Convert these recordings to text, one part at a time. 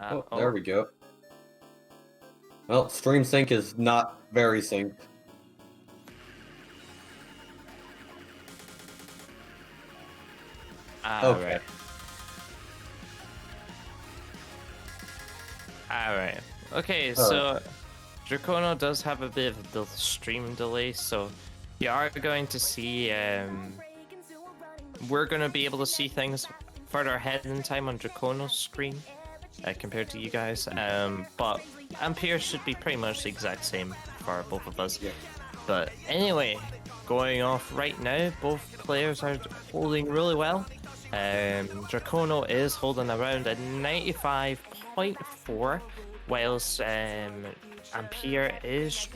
Oh, there we go. Well, stream sync is not very synced. Okay. Alright. Okay, so Drakonno does have a bit of the stream delay, so you are going to see we're going to be able to see things further ahead in time on Drakonno's screen compared to you guys. But Ampere should be pretty much the exact same for both of us. Yeah. But anyway, going off right now, both players are holding really well. Drakonno is holding around a 95.4, whilst Ampere is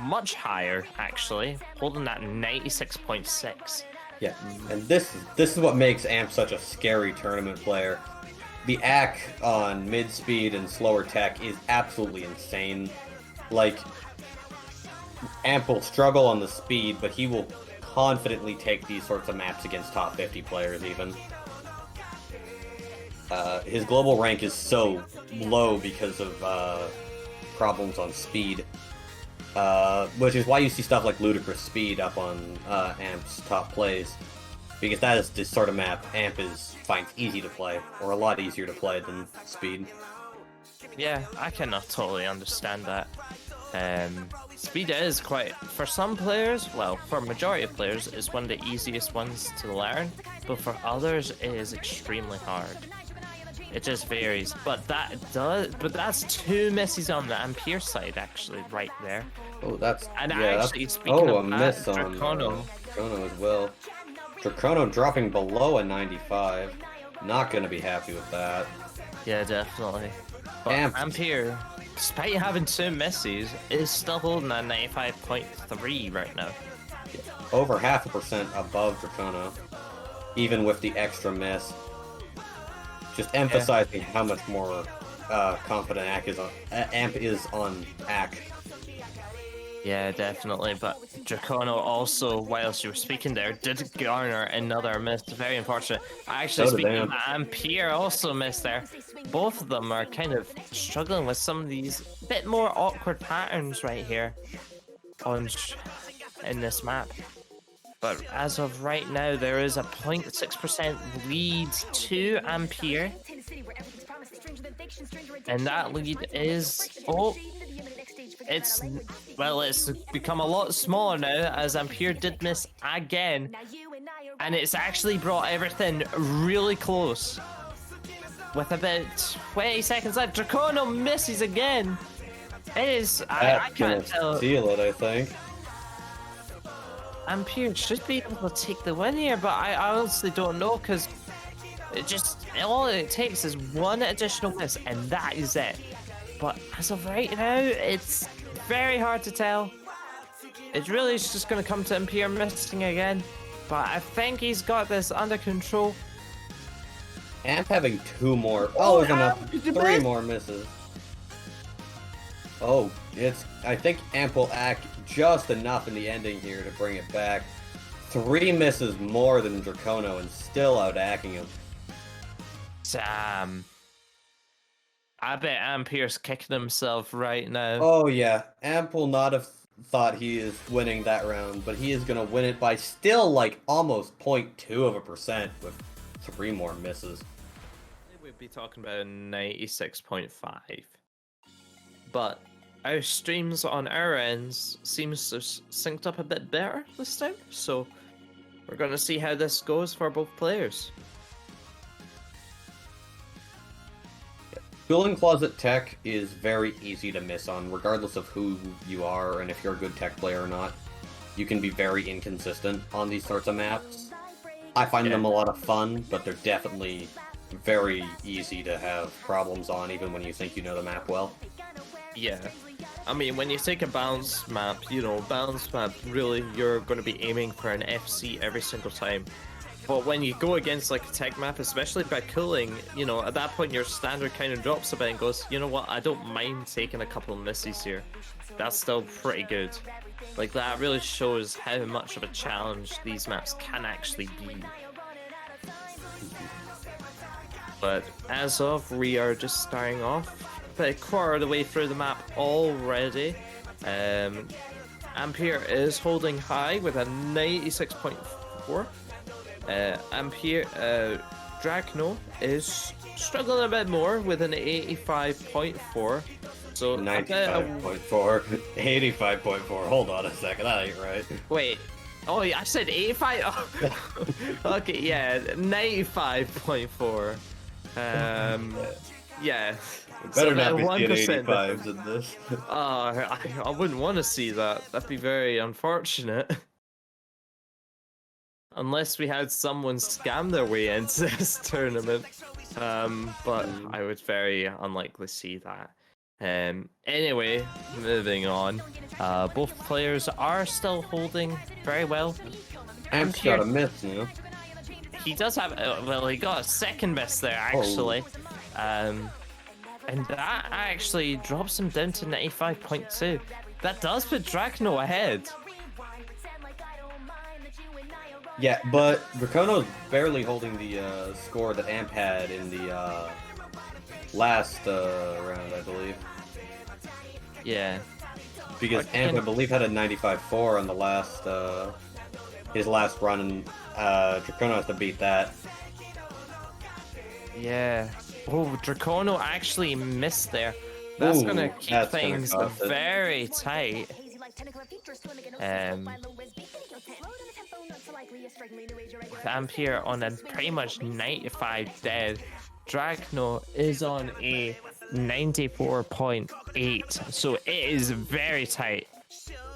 much higher, actually, holding that 96.6. Yeah, and this is what makes Amp such a scary tournament player. The AC on mid speed and slower tech is absolutely insane. Like, Amp will struggle on the speed, but he will confidently take these sorts of maps against top 50 players even. His global rank is so low because of problems on speed, which is why you see stuff like ludicrous speed up on Amp's top plays, because that is the sort of map Amp finds easy to play, or a lot easier to play than speed. Yeah, I cannot totally understand that. Speed is quite, for some players, well, for a majority of players, is one of the easiest ones to learn, but for others, it is extremely hard. It just varies, but that's 2 misses on the Ampere side, actually, right there. Oh, that's... And yeah, actually, speaking of that, miss on Drakonno. Drakonno as well. Drakonno dropping below a 95. Not gonna be happy with that. Yeah, definitely. But Ampere, despite having 2 misses, is still holding a 95.3 right now. Over 0.5% above Drakonno, even with the extra miss. Just emphasizing how much more confident Amp is on AC. Yeah, definitely. But Drakonno also, whilst you were speaking there, did garner another miss. Very unfortunate. Actually, speaking of Ampere, also missed there. Both of them are kind of struggling with some of these bit more awkward patterns right here in this map. But as of right now, there is a 0.6% lead to Ampere. And that lead is... oh, it's become a lot smaller now, as Ampere did miss again. And it's actually brought everything really close. With about 20 seconds left, Drakonno misses again. It is... I can't tell. Steal it, I think. Ampere should be able to take the win here, but I honestly don't know, because all it takes is one additional miss, and that is it. But as of right now, it's very hard to tell. It really is just going to come to Ampere missing again, but I think he's got this under control. Amp having 2 more. Oh, there's enough. 3 more misses. Oh, I think Amp will act just enough in the ending here to bring it back. 3 misses more than Drakonno and still out-acting him. Damn. I bet Ampere's kicking himself right now. Oh yeah, Amp will not have thought he is winning that round, but he is going to win it by still like almost 0.2% with 3 more misses. We'd be talking about 96.5. But our streams on our ends seems to have synced up a bit better this time, so we're going to see how this goes for both players. Cooling Closet tech is very easy to miss on, regardless of who you are and if you're a good tech player or not. You can be very inconsistent on these sorts of maps. I find them a lot of fun, but they're definitely very easy to have problems on, even when you think you know the map well. Yeah. I mean, when you take a balance map, really, you're going to be aiming for an FC every single time. But when you go against like a tech map, especially by cooling, at that point your standard kind of drops a bit and goes, you know what, I don't mind taking a couple of misses here. That's still pretty good. Like, that really shows how much of a challenge these maps can actually be. But as of, we are just starting off about a quarter of the way through the map already. Ampere is holding high with a 96.4. Drakonno is struggling a bit more with an 85.4. So 95.4, 85.4. Hold on a second, that ain't right. Wait. Oh, yeah, I said 85. Oh. Okay, yeah, 95.4. Yeah. It better not be 1% 85s in this. I wouldn't want to see that. That'd be very unfortunate. Unless we had someone scam their way into this tournament. But I would very unlikely see that. Anyway, moving on. Both players are still holding very well. Amp's got a miss, you know? He does have, well, he got a second miss there, actually. And that actually drops him down to 95.2. That does put Drakonno ahead. Yeah, but Drakonno's barely holding the score that Amp had in the last round, I believe. Yeah. Because Amp, I believe, had a 95.4 on the last, his last run, and Drakonno has to beat that. Yeah. Oh, Drakonno actually missed there. That's gonna keep things very tight. With Ampere on a pretty much 95 dead, Drakonno is on a 94.8, so it is very tight.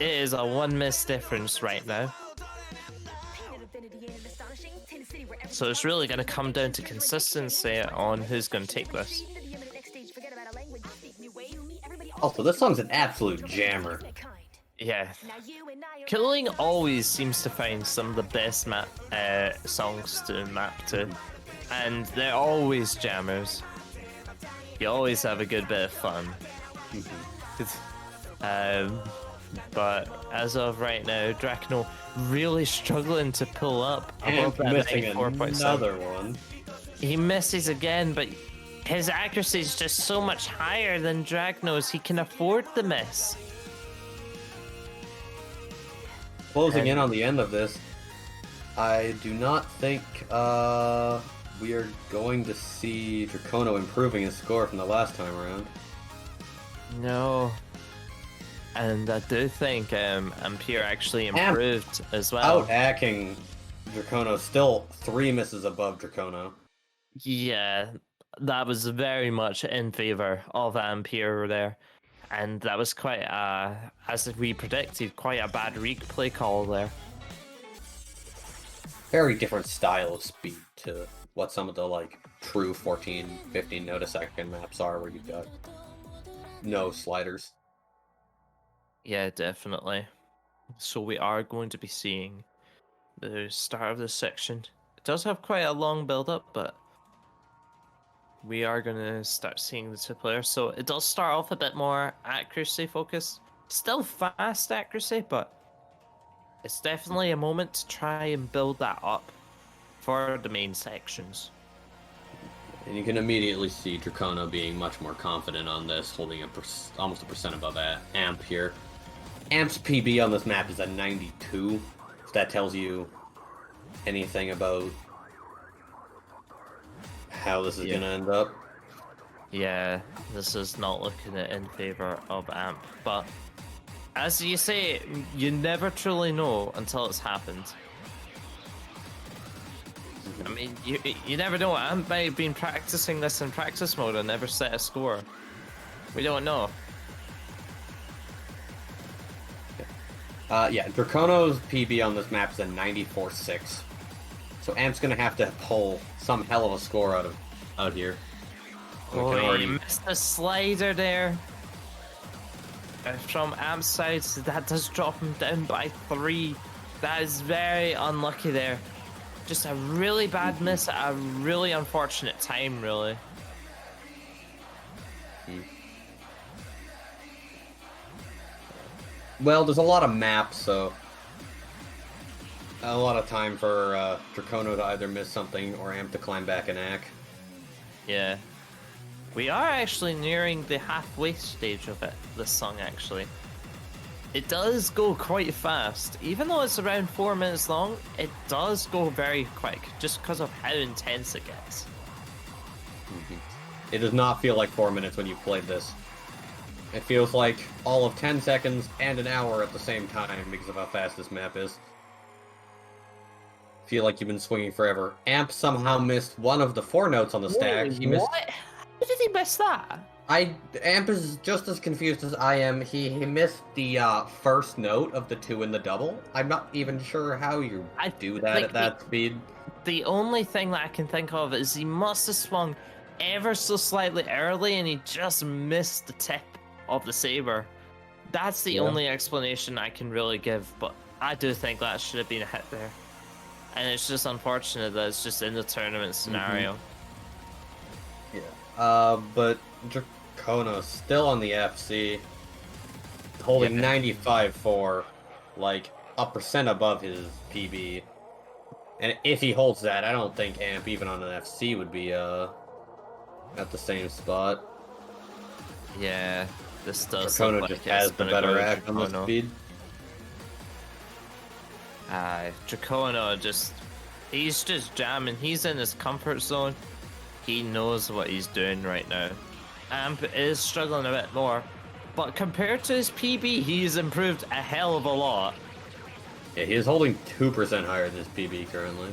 It is a 1 miss difference right now. So it's really going to come down to consistency on who's going to take this. Also, this song's an absolute jammer. Yeah. Killing always seems to find some of the best songs to map to. And they're always jammers. You always have a good bit of fun. But as of right now, Drakonno really struggling to pull up above that 94.7. Another one. He misses again, but his accuracy is just so much higher than Drakonno's. He can afford the miss. Closing in on the end of this, I do not think we are going to see Drakonno improving his score from the last time around. No. And I do think Ampere actually improved as well. Out-hacking Drakonno, still 3 misses above Drakonno. Yeah, that was very much in favor of Ampere there. And that was quite, as we predicted, quite a bad replay call there. Very different style of speed to what some of the, like, true 14, 15 notosecond maps are, where you've got no sliders. Yeah, definitely. So we are going to be seeing the start of this section. It does have quite a long build-up, but we are going to start seeing the two players. So it does start off a bit more accuracy focused. Still fast accuracy, but it's definitely a moment to try and build that up for the main sections. And you can immediately see Drakonno being much more confident on this, holding almost a percent above Amp here. Amp's PB on this map is a 92, if that tells you anything about how this is going to end up. Yeah, this is not looking in favor of Amp, but as you say, you never truly know until it's happened. I mean, you never know. Amp might have been practicing this in practice mode and never set a score. We don't know. Yeah, Drakonno's PB on this map is a 94.6. So Amp's gonna have to pull some hell of a score out here. Oh, he missed the slider there. From Amp's side, so that does drop him down by 3. That is very unlucky there. Just a really bad miss at a really unfortunate time, really. Well, there's a lot of maps, so a lot of time for Drakonno to either miss something or Amp to climb back and act. Yeah. We are actually nearing the halfway stage of it, this song actually. It does go quite fast. Even though it's around 4 minutes long, it does go very quick, just because of how intense it gets. It does not feel like 4 minutes when you played this. It feels like all of 10 seconds and an hour at the same time because of how fast this map is. Feel like you've been swinging forever. Amp somehow missed one of the 4 notes on the stack. Wait, He missed. what? How did he miss that? Amp is just as confused as I am. He missed the first note of the 2 in the double. I'm not even sure how you do that at that speed. The only thing that I can think of is he must have swung ever so slightly early and he just missed the tip of the saber. That's the only explanation I can really give, but I do think that should have been a hit there. And it's just unfortunate that it's just in the tournament scenario. Yeah. But Drakonno still on the FC, holding 95.4, like a percent above his PB. And if he holds that, I don't think Amp, even on an FC, would be at the same spot. Yeah, this does Drakonno look like just has the better act on the speed. Drakonno he's just jamming. He's in his comfort zone. He knows what he's doing right now. Amp is struggling a bit more, but compared to his PB, he's improved a hell of a lot. Yeah, he is holding 2% higher than his PB currently.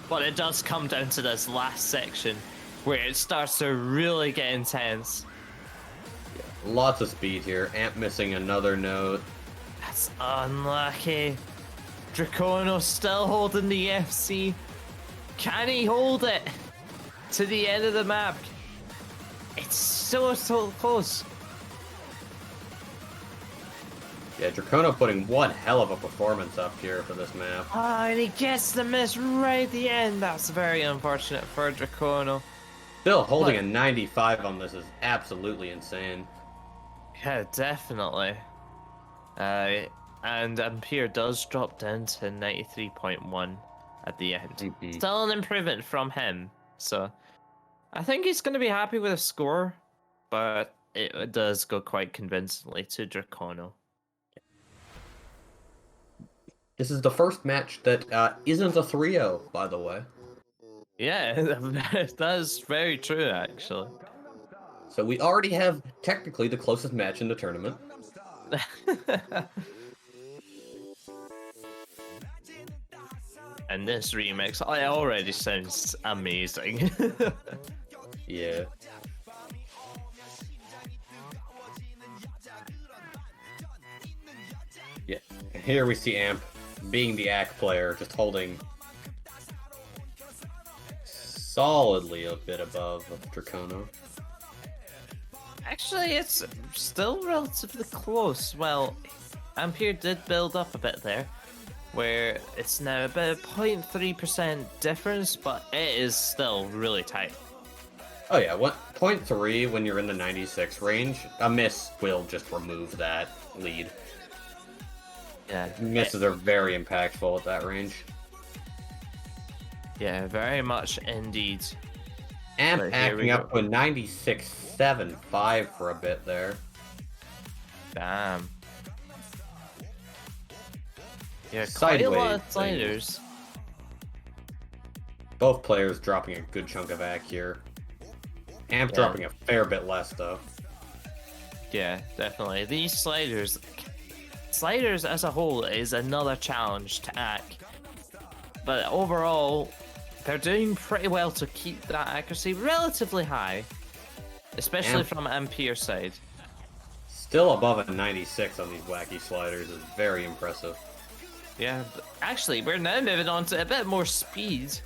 But it does come down to this last section, where it starts to really get intense. Yeah, lots of speed here. Amp missing another note. That's unlucky. Drakonno still holding the FC. Can he hold it to the end of the map? It's so close. Yeah, Drakonno putting one hell of a performance up here for this map. And he gets the miss right at the end. That's very unfortunate for Drakonno. Still holding a 95 on this is absolutely insane. Yeah, definitely. And Ampere does drop down to 93.1 at the end. Still an improvement from him. So I think he's going to be happy with a score, but it does go quite convincingly to Drakonno. This is the first match that isn't a 3-0, by the way. Yeah, that's very true, actually. So we already have technically the closest match in the tournament. And this remix, it already sounds amazing. Yeah. Yeah. Here we see Amp being the ACK player, just holding solidly a bit above Drakonno. Actually, it's still relatively close. Well, Ampere did build up a bit there, where it's now about a 0.3% difference, but it is still really tight. Oh yeah, 0.3 when you're in the 96 range, a miss will just remove that lead. Yeah, Misses are very impactful at that range. Yeah, very much indeed. Amp acting up to a 96.75 for a bit there. Damn. Yeah, Sideways, quite a lot of sliders. Both players dropping a good chunk of AC here. Amp dropping a fair bit less, though. Yeah, definitely. These sliders as a whole is another challenge to AC. But overall, they're doing pretty well to keep that accuracy relatively high, especially from Ampere's side. Still above a 96 on these wacky sliders is very impressive. Yeah, but actually, we're now moving on to a bit more speed.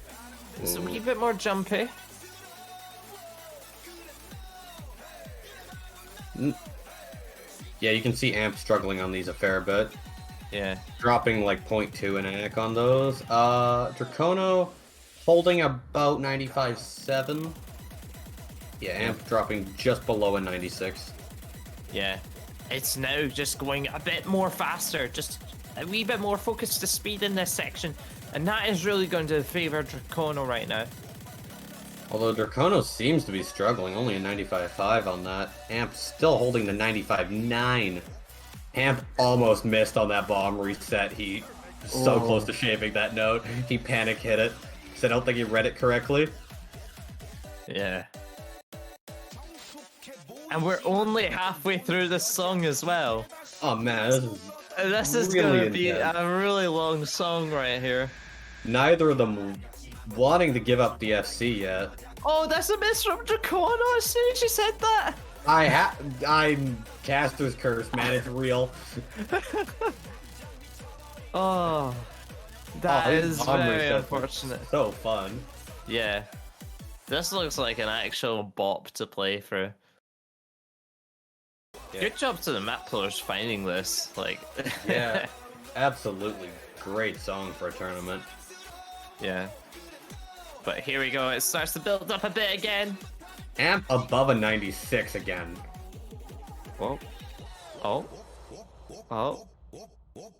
It's a wee bit more jumpy. Yeah, you can see Amp struggling on these a fair bit. Yeah. Dropping like 0.2 in AC on those. Drakonno holding about 95.7. Yeah, Amp dropping just below a 96. Yeah. It's now just going a bit more faster, just a wee bit more focused to speed in this section. And that is really going to favor Drakonno right now. Although Drakonno seems to be struggling, only a 95.5 on that. Amp still holding the 95.9. Amp almost missed on that bomb reset. He so close to shaving that note. He panic hit it. So I don't think he read it correctly. Yeah. And we're only halfway through this song as well. Oh man, This is really gonna be intense. a really long song right here. Neither of them wanting to give up the FC yet. Oh, that's a miss from Drakonno as soon as you said that. I'm Caster's curse, man. It's real. Oh, that is these bomb very resets are unfortunate. So fun. Yeah, this looks like an actual bop to play through. Yeah. Good job to the map players finding this. Like, Yeah, absolutely great song for a tournament. Yeah. But here we go. It starts to build up a bit again. Amp above a 96 again. Whoa. Oh. Oh.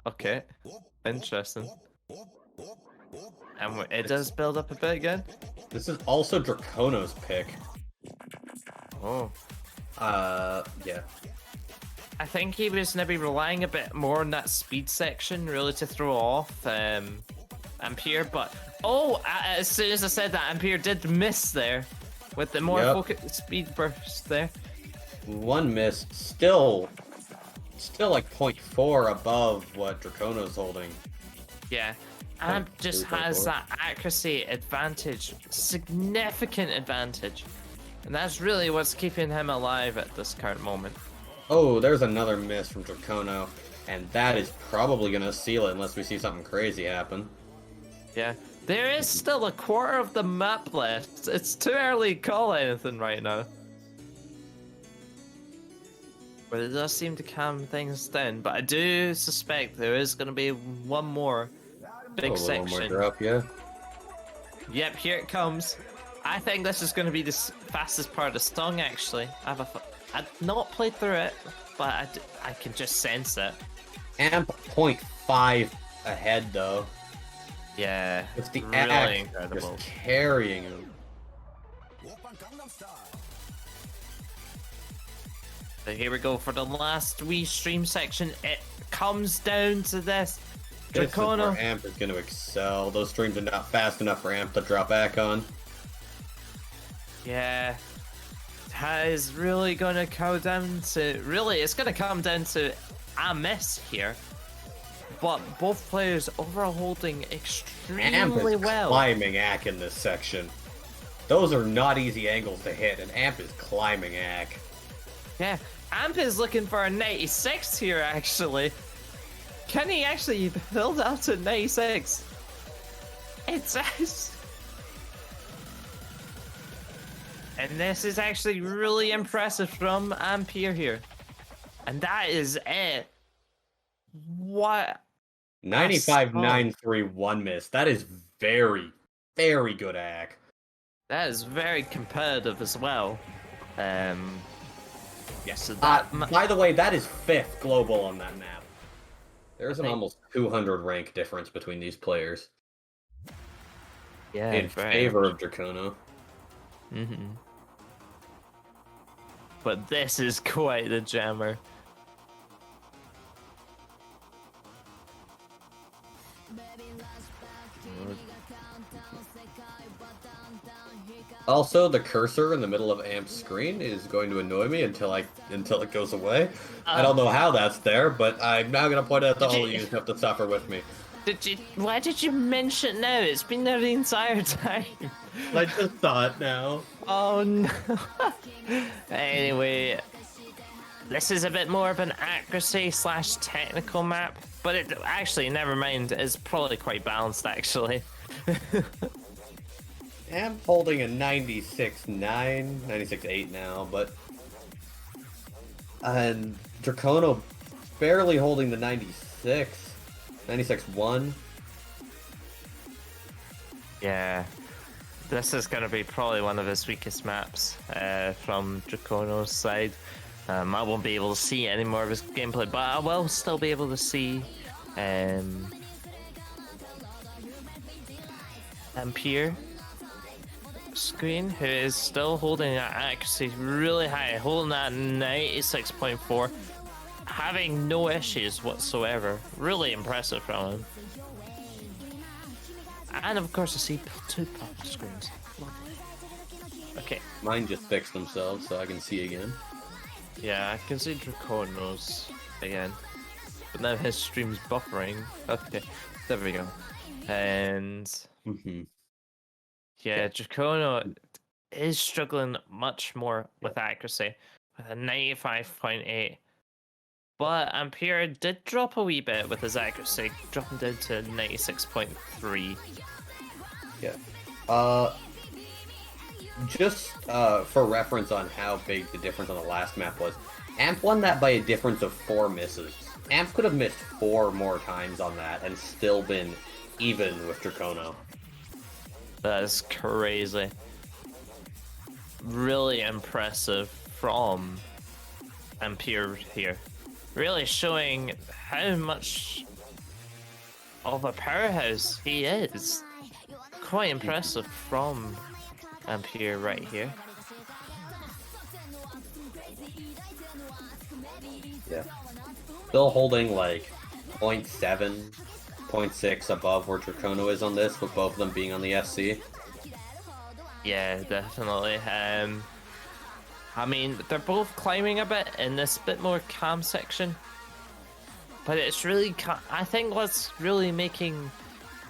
Okay. Interesting. And it does build up a bit again. This is also Drakonno's pick. Oh. Yeah. I think he was maybe relying a bit more on that speed section, really, to throw off Ampere. But as soon as I said that, Ampere did miss there with the more focused speed burst there. One miss, still like 0.4 above what Drakonno's holding. Yeah, Amp just has that accuracy advantage, significant advantage. And that's really what's keeping him alive at this current moment. Oh, there's another miss from Drakonno, and that is probably going to seal it unless we see something crazy happen. Yeah, there is still a quarter of the map left. It's too early to call anything right now. But it does seem to calm things down. But I do suspect there is going to be one more big section. One more drop, yeah. Yep, here it comes. I think this is going to be the fastest part of the song, actually. I've not played through it, but I can just sense it. Amp 0.5 ahead, though. Yeah, It's the really act incredible. just carrying him. So here we go for the last wee stream section. It comes down to this. This is where Drakonno. Amp is going to excel. Those streams are not fast enough for Amp to drop back on. Yeah. That is really going to come down to... Really, it's going to come down to a miss here. But both players overall holding Amp extremely is well. climbing Ack in this section. Those are not easy angles to hit, and Amp is climbing Ack. Yeah, Amp is looking for a 96 here, actually. Can he actually build out to 96? It says... And this is actually really impressive from Ampere here. And that is it. What? 95.931 miss. That is very, very good Ack. That is very competitive as well. Yes, so that... By the way, that is 5th global on that map. There's an almost 200 rank difference between these players. Yeah, In favor of Drakonno. Mm-hmm. But this is quite the jammer. Also, the cursor in the middle of Amp's screen is going to annoy me until it goes away. I don't know how that's there, but I'm now going to point out to all of you who have to suffer with me. Why did you mention it now? It's been there the entire time. I just saw it now. Oh no. Anyway, this is a bit more of an accuracy / technical map, but it actually, never mind, it's probably quite balanced actually. Amp holding a 96.9, 96.8 now, but and Drakonno barely holding the 96, 96.1. Yeah, this is going to be probably one of his weakest maps from Drakonno's side. I won't be able to see any more of his gameplay, but I will still be able to see Ampere. screen, who is still holding that accuracy really high, holding that 96.4, having no issues whatsoever. Really impressive from him. And of course, I see 2 pop screens. Lovely. Okay. Mine just fixed themselves, so I can see again. Yeah, I can see Drakonno's again. But now his stream's buffering. Okay, there we go. And yeah, Drakonno is struggling much more with accuracy, with a 95.8. But Ampere did drop a wee bit with his accuracy, dropping down to 96.3. Yeah. Just for reference on how big the difference on the last map was, Amp won that by a difference of 4 misses. Amp could have missed 4 more times on that and still been even with Drakonno. That is crazy. Really impressive from Ampere here. Really showing how much of a powerhouse he is. Quite impressive from Ampere right here. Yeah. Still holding like 0.7, 0.6 above where Drakonno is on this, with both of them being on the SC. Yeah, definitely. I mean, they're both climbing a bit in this bit more calm section. But it's really, I think what's really making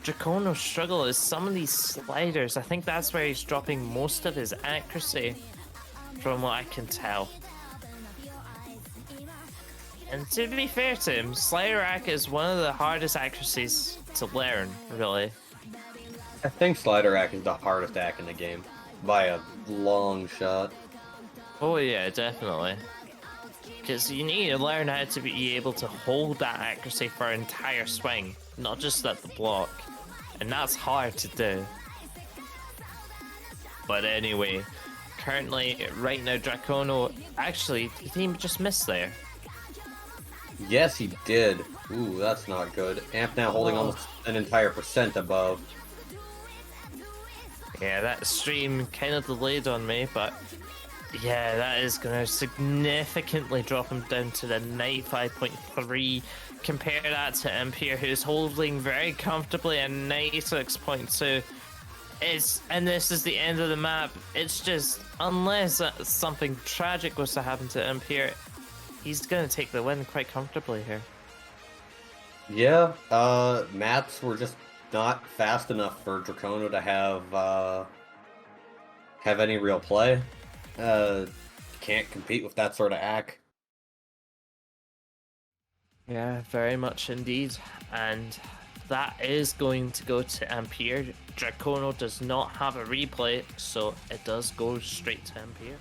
Drakonno struggle is some of these sliders. I think that's where he's dropping most of his accuracy, from what I can tell. And to be fair to him, slider rack is one of the hardest accuracies to learn, really. I think Slider Rack is the hardest act in the game, by a long shot. Oh yeah, definitely. Because you need to learn how to be able to hold that accuracy for an entire swing, not just at the block. And that's hard to do. But anyway, currently, right now, Drakonno, actually, he just missed there. Yes, he did. Ooh, that's not good. Amp now holding almost an entire % above. Yeah, that stream kind of delayed on me, but yeah, that is going to significantly drop him down to the 95.3. Compare that to Ampere, who's holding very comfortably a 96.2. And this is the end of the map. It's just, unless something tragic was to happen to Ampere, he's going to take the win quite comfortably here. Yeah, maps were just not fast enough for Drakonno to have any real play. Can't compete with that sort of act. Yeah, very much indeed. And that is going to go to Ampere. Drakonno does not have a replay, so it does go straight to Ampere.